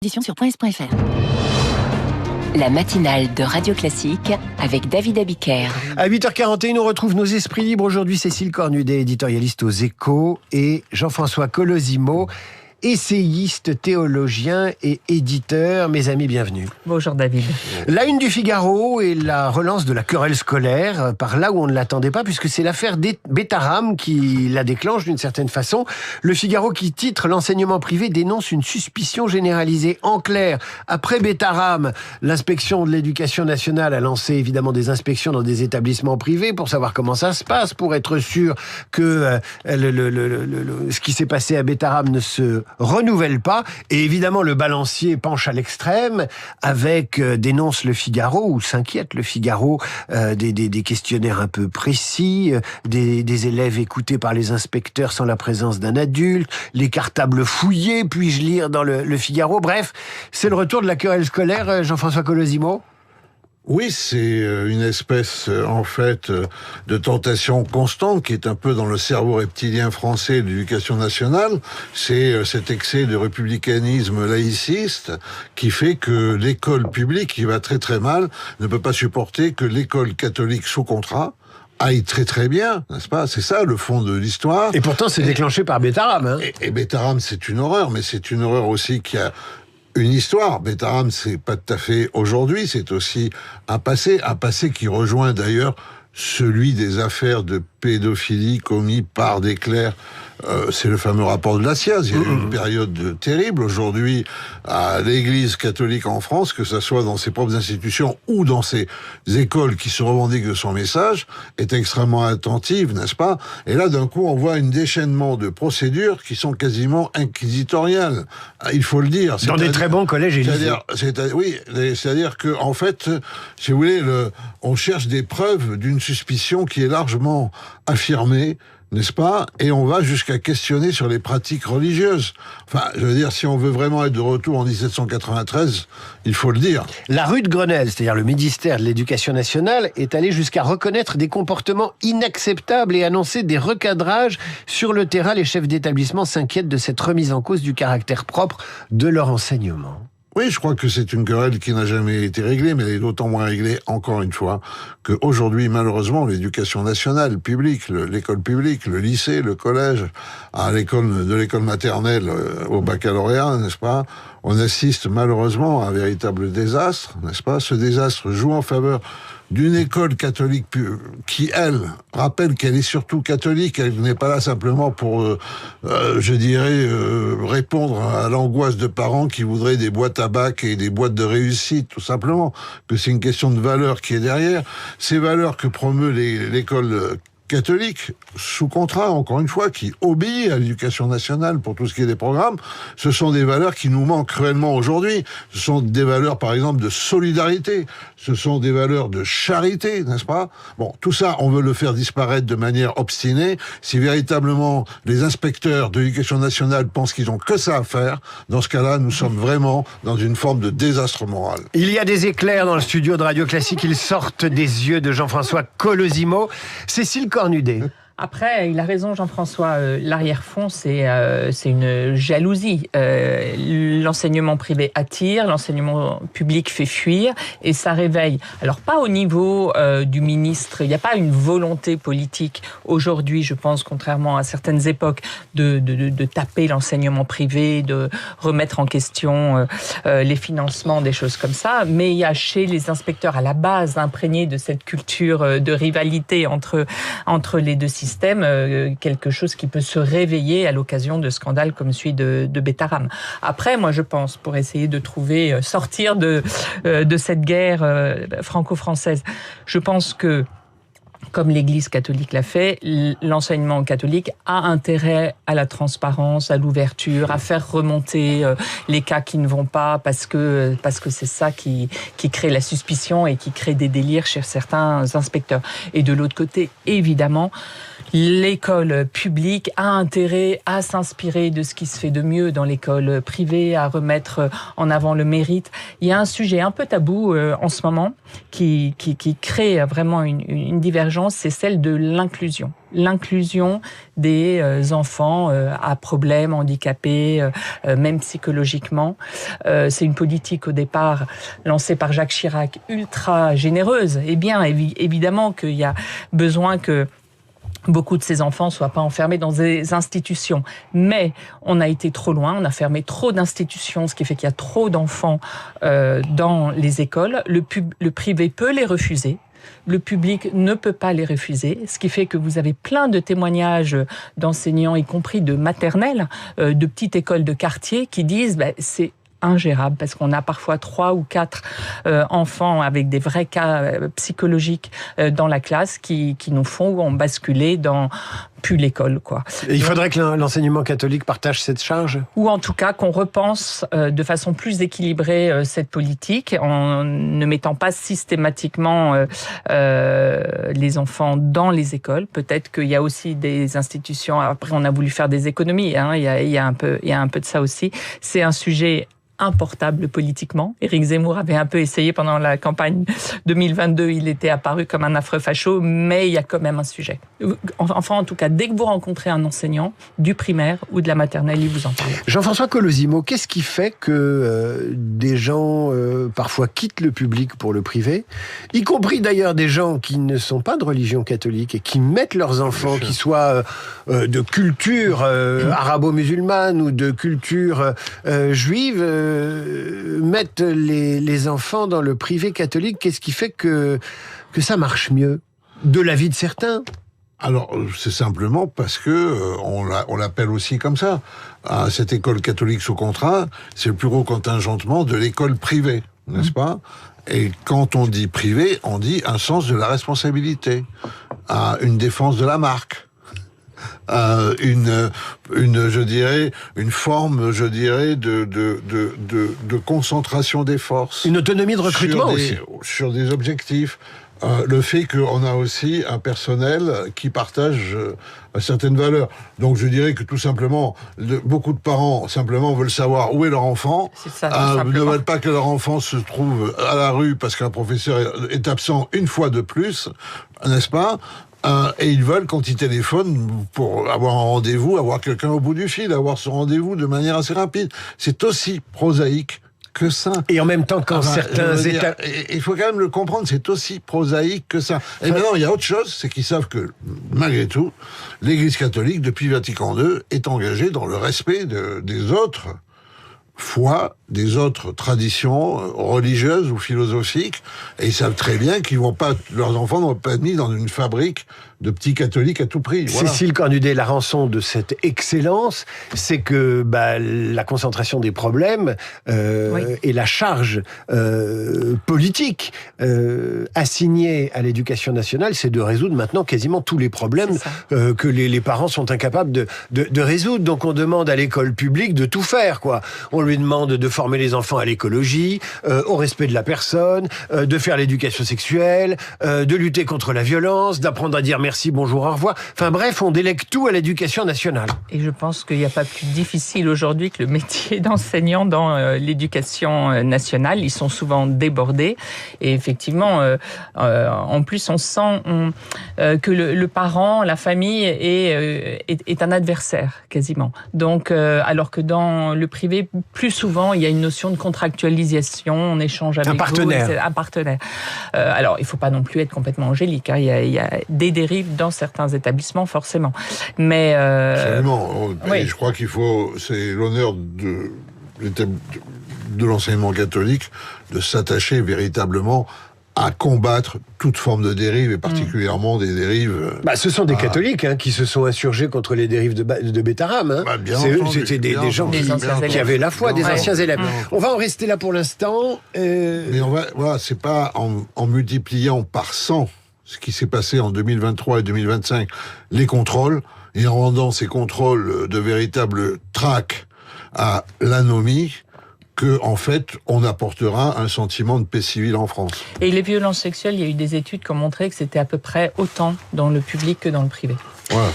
Édition sur .s.fr. La matinale de Radio Classique avec David Abiker. À 8h41, on retrouve nos esprits libres. Aujourd'hui, Cécile Cornudet, éditorialiste aux Échos, et Jean-François Colosimo, essayiste, théologien et éditeur. Mes amis, bienvenue. Bonjour David. La une du Figaro et la relance de la querelle scolaire, par là où on ne l'attendait pas, puisque c'est l'affaire Betaram qui la déclenche d'une certaine façon. Le Figaro qui titre « L'enseignement privé dénonce une suspicion généralisée ». En clair, après Betaram, l'inspection de l'éducation nationale a lancé évidemment des inspections dans des établissements privés pour savoir comment ça se passe, pour être sûr que ce qui s'est passé à Betaram ne se renouvelle pas. Et évidemment, le balancier penche à l'extrême avec, dénonce le Figaro, ou s'inquiète le Figaro, des questionnaires un peu précis, des élèves écoutés par les inspecteurs sans la présence d'un adulte, les cartables fouillés, puis-je lire dans le Figaro. Bref, c'est le retour de la querelle scolaire, Jean-François Colosimo. Oui, c'est une espèce, en fait, de tentation constante qui est un peu dans le cerveau reptilien français de l'éducation nationale. C'est cet excès de républicanisme laïciste qui fait que l'école publique, qui va très très mal, ne peut pas supporter que l'école catholique sous contrat aille très très bien, n'est-ce pas? C'est ça le fond de l'histoire. Et pourtant, c'est déclenché par Betaram. Hein. Et Betaram, c'est une horreur, mais c'est une horreur aussi qui a une histoire. Betaram, c'est pas tout à fait aujourd'hui, c'est aussi un passé qui rejoint d'ailleurs celui des affaires de pédophilie commis par des clercs. C'est le fameux rapport de la SIAZ. Il y a eu une période terrible aujourd'hui à l'Église catholique en France, que ça soit dans ses propres institutions ou dans ses écoles qui se revendiquent de son message, est extrêmement attentive, n'est-ce pas? Et là, d'un coup, on voit un déchaînement de procédures qui sont quasiment inquisitoriales. Il faut le dire. Dans des très bons collèges et lycées. C'est-à-dire que, en fait, si vous voulez, on cherche des preuves d'une suspicion qui est largement affirmée, n'est-ce pas? Et on va jusqu'à questionner sur les pratiques religieuses. Enfin, je veux dire, si on veut vraiment être de retour en 1793, il faut le dire. La rue de Grenelle, c'est-à-dire le ministère de l'Éducation nationale, est allé jusqu'à reconnaître des comportements inacceptables et annoncer des recadrages. Sur le terrain, les chefs d'établissement s'inquiètent de cette remise en cause du caractère propre de leur enseignement. Oui, je crois que c'est une querelle qui n'a jamais été réglée, mais elle est d'autant moins réglée, encore une fois, qu'aujourd'hui, malheureusement, l'éducation nationale, publique, l'école publique, le lycée, le collège, à de l'école maternelle au baccalauréat, n'est-ce pas? On assiste malheureusement à un véritable désastre, n'est-ce pas? Ce désastre joue en faveur d'une école catholique qui, elle, rappelle qu'elle est surtout catholique, elle n'est pas là simplement pour, répondre à l'angoisse de parents qui voudraient des boîtes à bac et des boîtes de réussite, tout simplement, que c'est une question de valeurs qui est derrière. Ces valeurs que promeut l'école catholique, sous contrat, encore une fois, qui obéit à l'éducation nationale pour tout ce qui est des programmes, ce sont des valeurs qui nous manquent cruellement aujourd'hui. Ce sont des valeurs, par exemple, de solidarité. Ce sont des valeurs de charité, n'est-ce pas? Bon, tout ça, on veut le faire disparaître de manière obstinée. Si véritablement les inspecteurs de l'éducation nationale pensent qu'ils ont que ça à faire, dans ce cas-là, nous sommes vraiment dans une forme de désastre moral. Il y a des éclairs dans le studio de Radio Classique. Ils sortent des yeux de Jean-François Colosimo. Cécile Cornudet. Après, il a raison Jean-François, l'arrière-fond c'est une jalousie. L'enseignement privé attire, l'enseignement public fait fuir et ça réveille. Alors pas au niveau du ministre, il n'y a pas une volonté politique aujourd'hui, je pense, contrairement à certaines époques, de taper l'enseignement privé, de remettre en question les financements, des choses comme ça, mais il y a chez les inspecteurs à la base imprégnés de cette culture de rivalité entre les deux systèmes, quelque chose qui peut se réveiller à l'occasion de scandales comme celui de Betaram. Après, moi, je pense, pour essayer de sortir de cette guerre franco-française, je pense que, comme l'Église catholique l'a fait, l'enseignement catholique a intérêt à la transparence, à l'ouverture, à faire remonter les cas qui ne vont pas, parce que c'est ça qui crée la suspicion et qui crée des délires chez certains inspecteurs. Et de l'autre côté, évidemment, l'école publique a intérêt à s'inspirer de ce qui se fait de mieux dans l'école privée, à remettre en avant le mérite. Il y a un sujet un peu tabou en ce moment qui crée vraiment une divergence, c'est celle de l'inclusion. L'inclusion des enfants à problèmes, handicapés, même psychologiquement. C'est une politique au départ lancée par Jacques Chirac, ultra généreuse. Et bien évidemment qu'il y a besoin que beaucoup de ces enfants ne soient pas enfermés dans des institutions. Mais on a été trop loin, on a fermé trop d'institutions, ce qui fait qu'il y a trop d'enfants dans les écoles. Le privé peut les refuser. Le public ne peut pas les refuser, ce qui fait que vous avez plein de témoignages d'enseignants, y compris de maternelle, de petites écoles de quartier, qui disent c'est ingérable parce qu'on a parfois 3 ou 4 enfants avec des vrais cas psychologiques dans la classe qui nous font basculer dans plus l'école, quoi. Et il faudrait que l'enseignement catholique partage cette charge ? Ou en tout cas qu'on repense de façon plus équilibrée cette politique en ne mettant pas systématiquement les enfants dans les écoles. Peut-être qu'il y a aussi des institutions, après on a voulu faire des économies, hein, il y a un peu de ça aussi. C'est un sujet importable politiquement. Éric Zemmour avait un peu essayé pendant la campagne 2022, il était apparu comme un affreux facho, mais il y a quand même un sujet. Enfin, en tout cas, dès que vous rencontrez un enseignant du primaire ou de la maternelle, il vous en parle. Jean-François Colosimo, qu'est-ce qui fait que des gens parfois quittent le public pour le privé, y compris d'ailleurs des gens qui ne sont pas de religion catholique et qui mettent leurs enfants, qui soient de culture arabo-musulmane ou de culture juive, mettre les enfants dans le privé catholique? Qu'est-ce qui fait que ça marche mieux, de l'avis de certains? Alors, c'est simplement parce que on l'appelle aussi comme ça. Cette école catholique sous contrat, c'est le plus gros contingentement de l'école privée, n'est-ce pas? Et quand on dit privé, on dit un sens de la responsabilité, une défense de la marque. Je dirais, une forme, je dirais, de concentration des forces. Une autonomie de recrutement aussi. Sur des objectifs. Le fait qu'on a aussi un personnel qui partage certaines valeurs. Donc je dirais que tout simplement, beaucoup de parents simplement veulent savoir où est leur enfant. C'est ça, ne veulent pas que leur enfant se trouve à la rue parce qu'un professeur est absent une fois de plus, n'est-ce pas? Et ils veulent, quand ils téléphonent, pour avoir un rendez-vous, avoir quelqu'un au bout du fil, avoir ce rendez-vous de manière assez rapide. C'est aussi prosaïque que ça. Et en même temps, quand certains États... Il faut quand même le comprendre, c'est aussi prosaïque que ça. Et maintenant, il y a autre chose, c'est qu'ils savent que, malgré tout, l'Église catholique, depuis Vatican II, est engagée dans le respect des autres foi, des autres traditions religieuses ou philosophiques, et ils savent très bien qu'ils vont pas, leurs enfants ne vont pas être mis dans une fabrique de petits catholiques à tout prix. Voilà. Cécile Cornudet, la rançon de cette excellence, c'est que la concentration des problèmes et la charge politique assignée à l'éducation nationale, c'est de résoudre maintenant quasiment tous les problèmes que les parents sont incapables de résoudre. Donc on demande à l'école publique de tout faire, quoi. On lui demande de former les enfants à l'écologie, au respect de la personne, de faire l'éducation sexuelle, de lutter contre la violence, d'apprendre à dire merci, bonjour, au revoir. Enfin bref, on délègue tout à l'éducation nationale. Et je pense qu'il n'y a pas plus difficile aujourd'hui que le métier d'enseignant dans l'éducation nationale. Ils sont souvent débordés. Et effectivement, en plus, on sent que le parent, la famille est un adversaire, quasiment. Donc, alors que dans le privé, plus souvent, il y a une notion de contractualisation, on échange avec un partenaire. Un partenaire. Alors, il ne faut pas non plus être complètement angélique. Hein. Il y a des dérives dans certains établissements, forcément. Mais absolument. Oui. Je crois qu'il faut, c'est l'honneur de l'enseignement catholique de s'attacher véritablement à combattre toute forme de dérive, et particulièrement des dérives... ce sont des catholiques qui se sont insurgés contre les dérives de Bétarame. Hein. C'était des gens qui avaient la foi, des anciens élèves. On va en rester là pour l'instant. Mais c'est pas en multipliant par 100 ce qui s'est passé en 2023 et 2025, les contrôles, et en rendant ces contrôles de véritables traques à l'anomie, que, en fait, on apportera un sentiment de paix civile en France. Et les violences sexuelles, il y a eu des études qui ont montré que c'était à peu près autant dans le public que dans le privé. Voilà.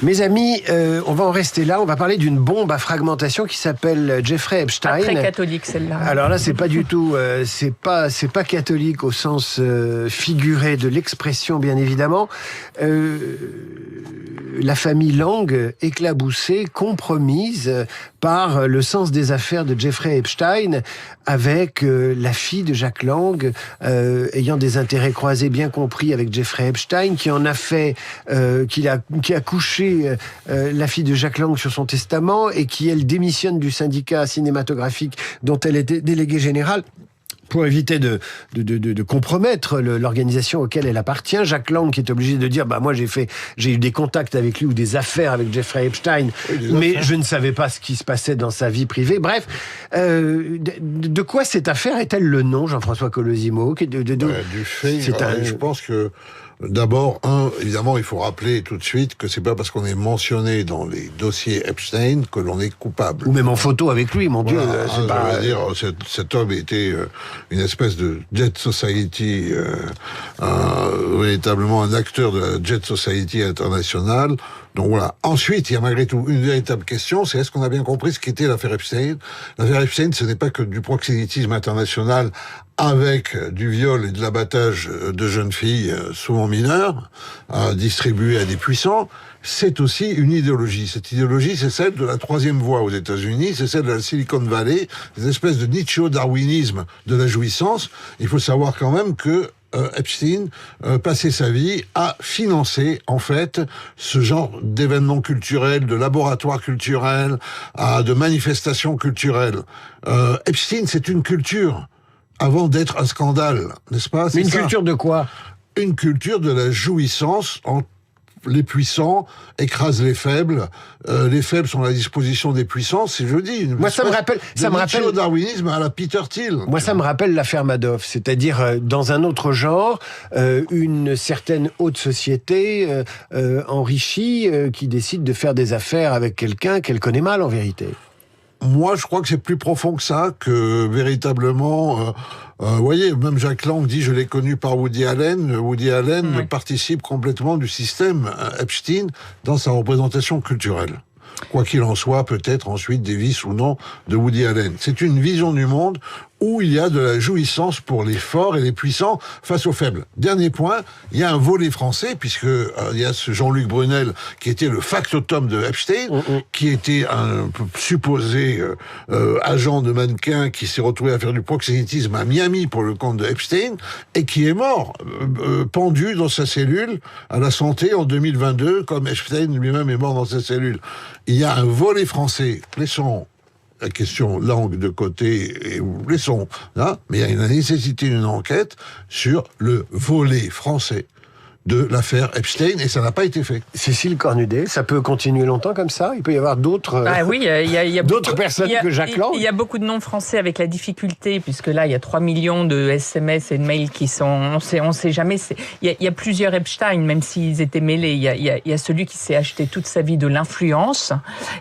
Mes amis, on va en rester là. On va parler d'une bombe à fragmentation qui s'appelle Jeffrey Epstein. Pas très catholique, celle-là. Alors là, c'est pas du tout, c'est pas catholique au sens figuré de l'expression, bien évidemment. La famille Lang éclaboussée, compromise par le sens des affaires de Jeffrey Epstein, avec la fille de Jack Lang ayant des intérêts croisés bien compris avec Jeffrey Epstein, qui en a fait, qui a couché la fille de Jack Lang sur son testament et qui, elle, démissionne du syndicat cinématographique dont elle était déléguée générale, pour éviter de compromettre l'organisation auquel elle appartient. Jack Lang qui est obligé de dire, moi j'ai eu des contacts avec lui ou des affaires avec Jeffrey Epstein, mais je ne savais pas ce qui se passait dans sa vie privée. Bref, de quoi cette affaire est-elle le nom, Jean-François Colosimo? Du fait, je pense que d'abord, évidemment, il faut rappeler tout de suite que c'est pas parce qu'on est mentionné dans les dossiers Epstein que l'on est coupable. Ou même en photo avec lui, mon Dieu. Cet homme était une espèce de Jet Society, véritablement un acteur de la Jet Society internationale. Donc voilà. Ensuite, il y a malgré tout une véritable question, c'est est-ce qu'on a bien compris ce qu'était l'affaire Epstein? L'affaire Epstein, ce n'est pas que du proxénétisme international avec du viol et de l'abattage de jeunes filles, souvent mineures, distribuées à des puissants. C'est aussi une idéologie. Cette idéologie, c'est celle de la troisième voie aux États-Unis, c'est celle de la Silicon Valley, des espèces de Nietzsche-darwinisme de la jouissance. Il faut savoir quand même que Epstein passait sa vie à financer en fait ce genre d'événements culturels, de laboratoires culturels, de manifestations culturelles. Epstein, c'est une culture avant d'être un scandale, n'est-ce pas? Mais une culture de quoi? Une culture de la jouissance en les puissants écrasent les faibles sont à la disposition des puissants, c'est jeudi. Moi, ça me rappelle le darwinisme à la Peter Thiel. Moi, ça me rappelle l'affaire Madoff, c'est-à-dire dans un autre genre, une certaine haute société enrichie qui décide de faire des affaires avec quelqu'un qu'elle connaît mal en vérité. Moi, je crois que c'est plus profond que ça, que véritablement... vous voyez, même Jack Lang dit « je l'ai connu par Woody Allen ». Woody Allen participe complètement du système Epstein dans sa représentation culturelle. Quoi qu'il en soit, peut-être ensuite des vices ou non de Woody Allen. C'est une vision du monde où il y a de la jouissance pour les forts et les puissants face aux faibles. Dernier point, il y a un volet français, puisque il y a ce Jean-Luc Brunel qui était le factotum de Epstein, qui était un supposé agent de mannequin qui s'est retrouvé à faire du proxénétisme à Miami pour le compte de Epstein, et qui est mort, pendu dans sa cellule à la santé en 2022, comme Epstein lui-même est mort dans sa cellule. Il y a un volet français, laissons la question langue de côté, et laissons, là, mais il y a une nécessité d'une enquête sur le volet français de l'affaire Epstein, et ça n'a pas été fait. Cécile Cornudet, ça peut continuer longtemps comme ça? Il peut y avoir d'autres il y a d'autres personnes que Jack Lang? Il y a beaucoup de noms français avec la difficulté, puisque là, il y a 3 millions de SMS et de mails qui sont... On sait jamais... Il y a plusieurs Epstein, même s'ils étaient mêlés. Il y a celui qui s'est acheté toute sa vie de l'influence,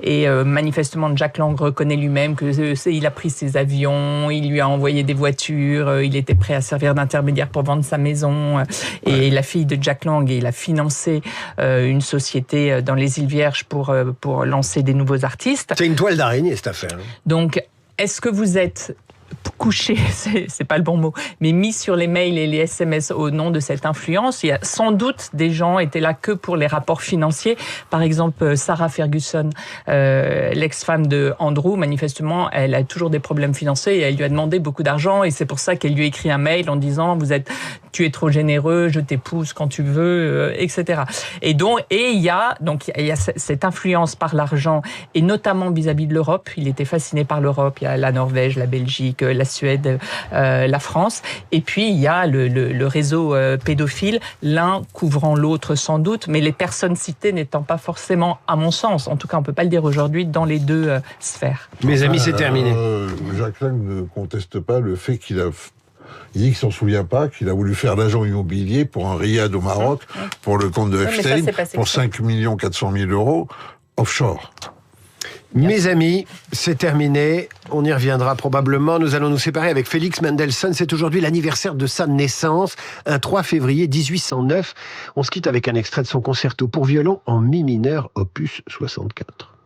et manifestement, Jack Lang reconnaît lui-même qu'il a pris ses avions, il lui a envoyé des voitures, il était prêt à servir d'intermédiaire pour vendre sa maison, et la fille de Jack Lang, et il a financé une société dans les îles Vierges pour lancer des nouveaux artistes. C'est une toile d'araignée, cette affaire. Donc, est-ce que vous êtes couché, c'est pas le bon mot, mais mis sur les mails et les SMS au nom de cette influence? Il y a sans doute des gens étaient là que pour les rapports financiers. Par exemple, Sarah Ferguson, l'ex-femme de Andrew, manifestement, elle a toujours des problèmes financiers et elle lui a demandé beaucoup d'argent, et c'est pour ça qu'elle lui a écrit un mail en disant tu es trop généreux, je t'épouse quand tu veux, etc. Et il y a cette influence par l'argent, et notamment vis-à-vis de l'Europe. Il était fasciné par l'Europe. Il y a la Norvège, la Belgique, la Suède, la France. Et puis, il y a le réseau pédophile, l'un couvrant l'autre sans doute, mais les personnes citées n'étant pas forcément, à mon sens, en tout cas, on ne peut pas le dire aujourd'hui, dans les deux sphères. Mes amis, c'est terminé. Jacques Lang ne conteste pas le fait qu'il dit qu'il s'en souvient pas, qu'il a voulu faire l'agent immobilier pour un riad au Maroc, pour le compte de Epstein, pour 5 400 000 euros, offshore. Mes amis, c'est terminé. On y reviendra probablement. Nous allons nous séparer avec Félix Mendelssohn. C'est aujourd'hui l'anniversaire de sa naissance, un 3 février 1809. On se quitte avec un extrait de son concerto pour violon en mi mineur, opus 64.